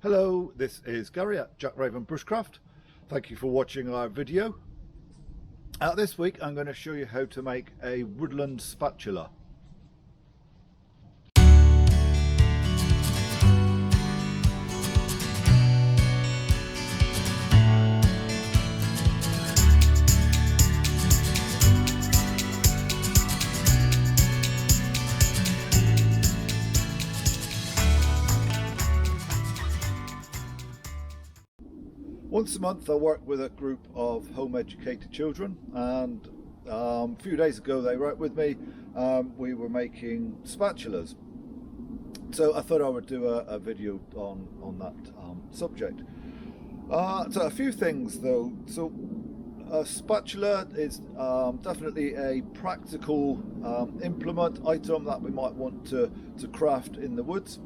Hello, this is Gary at Jack Raven Bushcraft. Thank you for watching our video. This week I'm going to show you how to make a woodland spatula. Once a month I work with a group of home educated children, and a few days ago they were out with me. We were making spatulas, so I thought I would do a video on that subject. So a few things though. So a spatula is definitely a practical implement item that we might want to craft in the woods.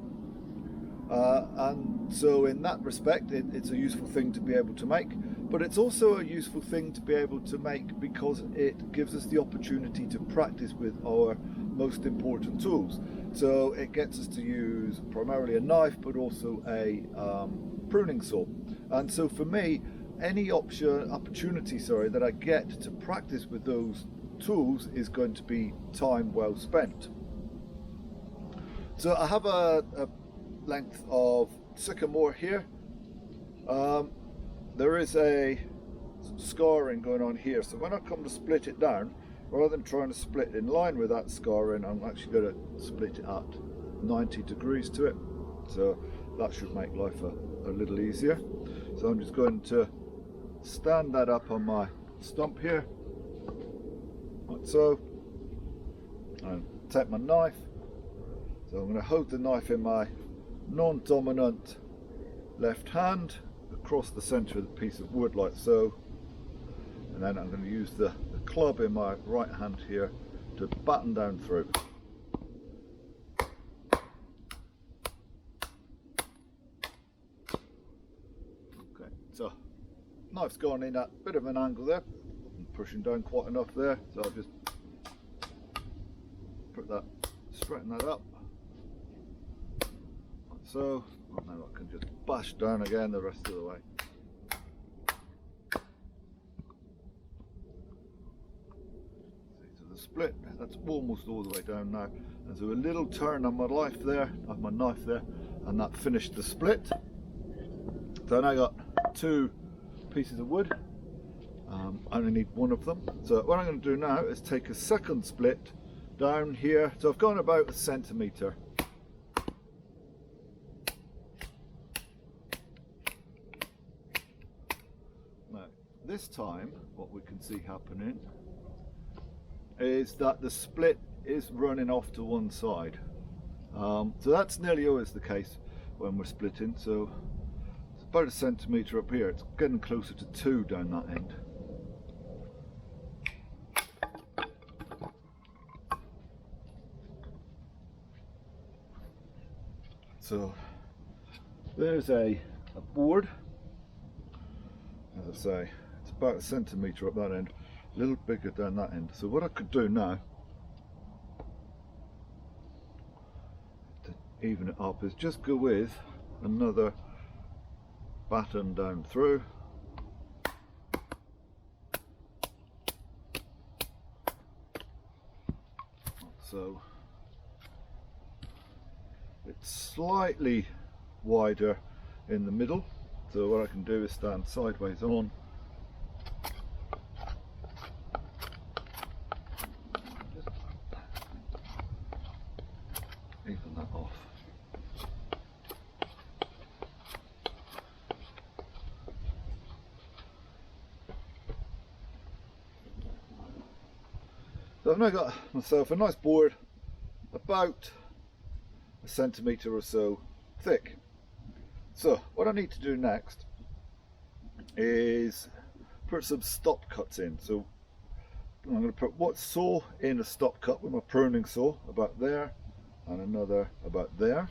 And so in that respect it's a useful thing to be able to make, but it's also a useful thing to be able to make because it gives us the opportunity to practice with our most important tools. So it gets us to use primarily a knife, but also a pruning saw. And so for me, any opportunity that I get to practice with those tools is going to be time well spent. So I have a length of sycamore here. There is a scarring going on here, so when I come to split it down, rather than trying to split in line with that scarring, I'm actually going to split it at 90 degrees to it, so that should make life a little easier. So I'm just going to stand that up on my stump here, like so, and take my knife. So I'm going to hold the knife in my non-dominant left hand across the center of the piece of wood like so, and then I'm going to use the club in my right hand here to batten down through. Okay, so knife's gone in at a bit of an angle there. I'm pushing down quite enough there, so I'll just put that, straighten that up. So now I can just bash down again the rest of the way. See, so the split, that's almost all the way down now. And so a little turn on my knife there, and that finished the split. So now I got two pieces of wood. I only need one of them. So what I'm going to do now is take a second split down here. So I've gone about 1 centimetre. This time what we can see happening is that the split is running off to one side. So that's nearly always the case when we're splitting. So it's about 1 centimetre up here. It's getting closer to 2 down that end. So there's a board, as I say. About 1 centimetre up that end, a little bigger down that end. So what I could do now to even it up is just go with another batten down through. So it's slightly wider in the middle, so what I can do is stand sideways on. Even that off. So I've now got myself a nice board about 1 centimetre or so thick. So what I need to do next is put some stop cuts in. So I'm going to put one saw in a stop cut with my pruning saw about there, and another about there,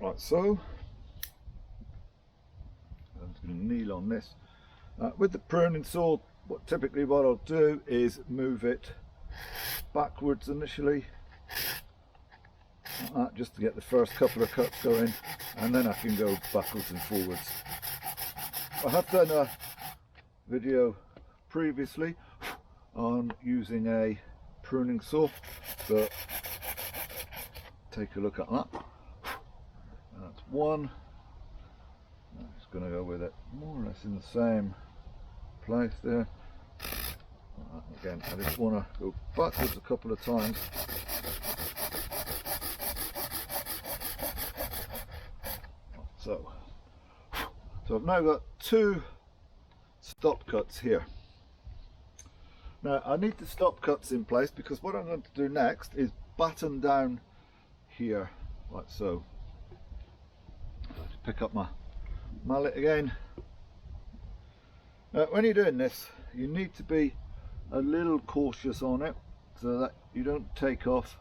like so. I'm just going to kneel on this. With the pruning saw, typically what I'll do is move it backwards initially, like that, just to get the first couple of cuts going, and then I can go backwards and forwards. I have done a video previously on using a pruning saw, but take a look at that. That's one. I'm just going to go with it more or less in the same place there. Again, I just want to go backwards a couple of times. So I've now got two stop cuts here. Now I need the stop cuts in place because what I'm going to do next is batten down here like so. Just pick up my mallet again. Now when you're doing this, you need to be a little cautious on it so that you don't take off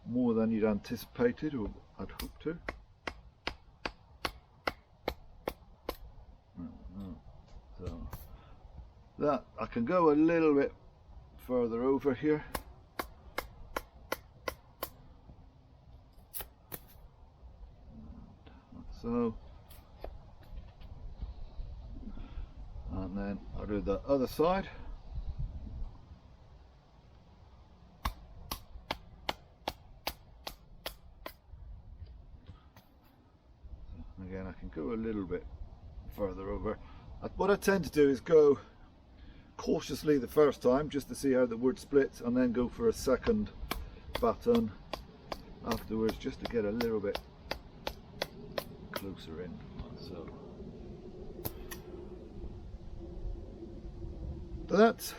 more than you'd anticipated or I'd hoped to. So that I can go a little bit further over here. So, and then I'll do the other side. Again, I can go a little bit further over. What I tend to do is go cautiously the first time just to see how the wood splits, and then go for a second batten afterwards just to get a little bit closer in. So that's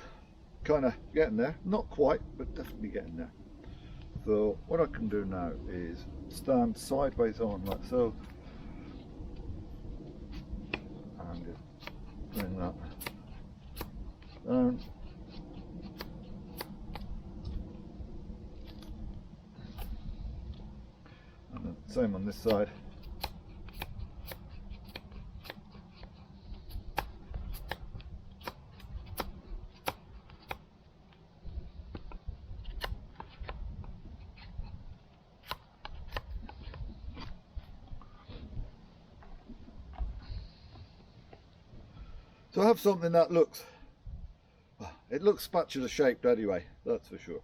kind of getting there, not quite, but definitely getting there. So what I can do now is stand sideways on like so, and just bring that down. And then same on this side. So I have something that looks, it looks spatula shaped anyway, that's for sure.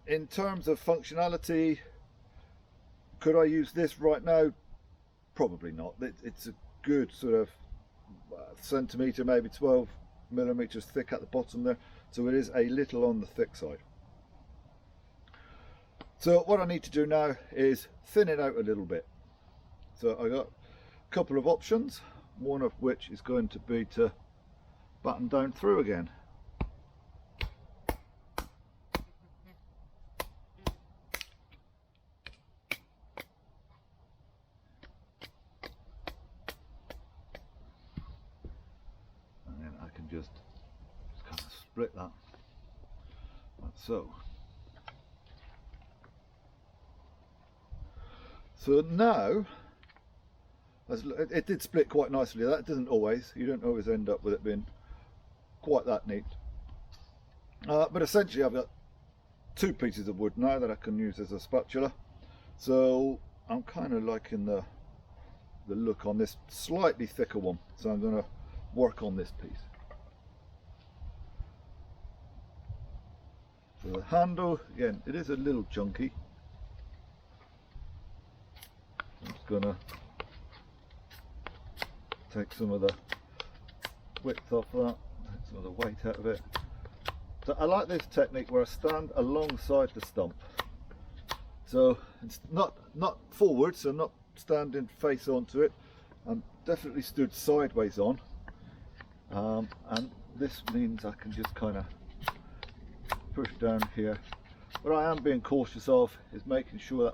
In terms of functionality, could I use this right now? Probably not. It's a good sort of centimetre, maybe 12 millimeters thick at the bottom there, so it is a little on the thick side. So what I need to do now is thin it out a little bit. So I got a couple of options, one of which is going to be to batten down through again. And then I can just kind of split that like so. So now, it did split quite nicely. That doesn't always, you don't always end up with it being quite that neat. But essentially I've got two pieces of wood now that I can use as a spatula. So I'm kind of liking the look on this slightly thicker one. So I'm going to work on this piece. So the handle, again, it is a little chunky. I'm just going to take some of the width off that, take some of the weight out of it. So I like this technique where I stand alongside the stump. So it's not forward, so not standing face onto it. I'm definitely stood sideways on. And this means I can just kind of push down here. What I am being cautious of is making sure that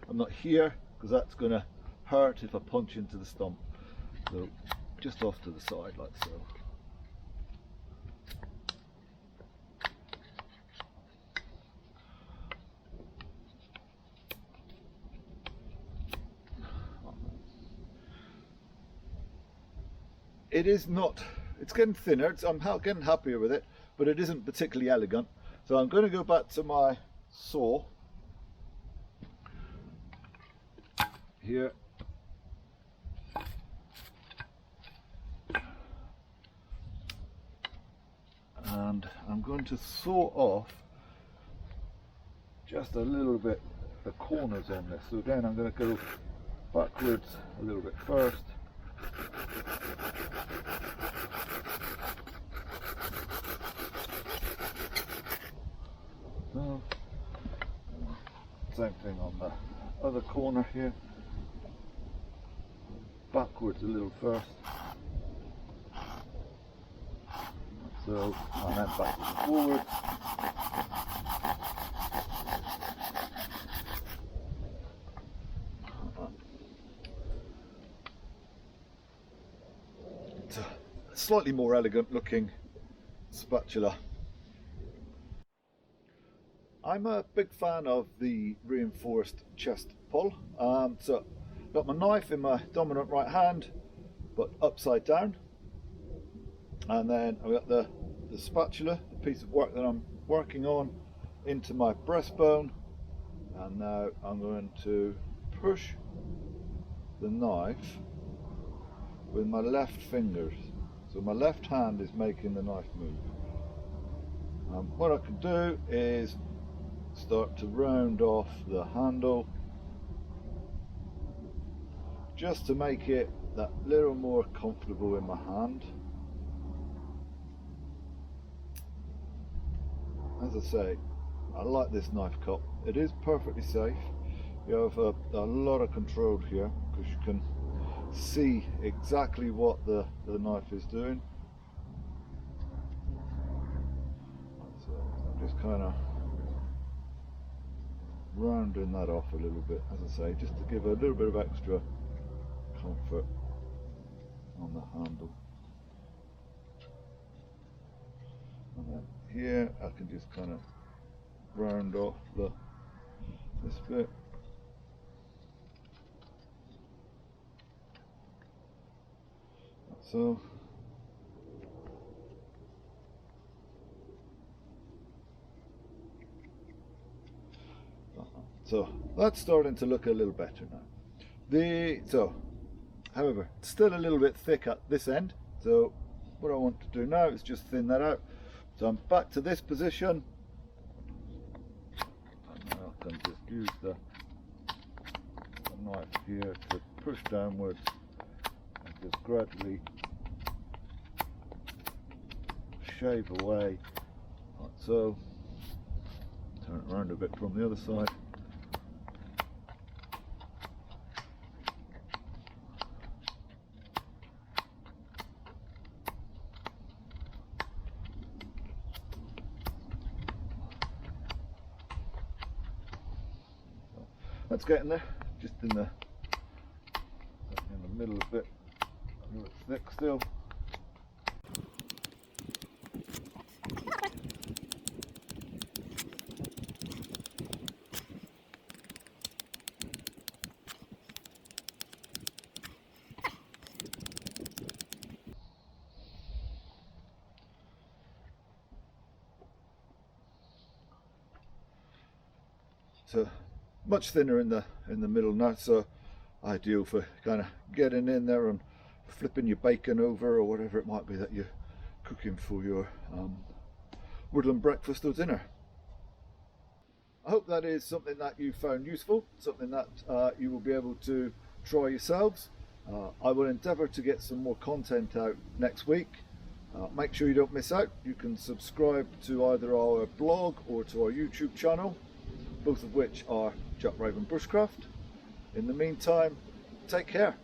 I'm not here, because that's going to hurt if I punch into the stump. So just off to the side like so. It is not, it's getting thinner, I'm getting happier with it, but it isn't particularly elegant. So I'm going to go back to my saw here. And I'm going to saw off just a little bit the corners on this. So again, I'm going to go backwards a little bit first. So, same thing on the other corner here. Backwards a little first. So, and then backwards and forwards. It's a slightly more elegant looking spatula. I'm a big fan of the reinforced chest pull. So got my knife in my dominant right hand, but upside down. And then I've got the spatula, the piece of work that I'm working on, into my breastbone. And now I'm going to push the knife with my left fingers. So my left hand is making the knife move. What I can do is start to round off the handle just to make it that little more comfortable in my hand. As I say, I like this knife cup. It is perfectly safe. You have a lot of control here because you can see exactly what the knife is doing. So I'm just kind of rounding that off a little bit, as I say, just to give a little bit of extra comfort on the handle. And then here I can just kind of round off this bit. So that's starting to look a little better now. However, it's still a little bit thick at this end. So what I want to do now is just thin that out. So I'm back to this position. And now I can just use the knife here to push downwards and just gradually shave away. Like so. Turn it around a bit from the other side. That's getting there, just in the middle a bit, a little thick still. So much thinner in the middle now, so ideal for kind of getting in there and flipping your bacon over or whatever it might be that you're cooking for your woodland breakfast or dinner. I hope that is something that you found useful, something that you will be able to try yourselves. I will endeavour to get some more content out next week. Make sure you don't miss out. You can subscribe to either our blog or to our YouTube channel, both of which are Jack Raven Bushcraft. In the meantime, take care.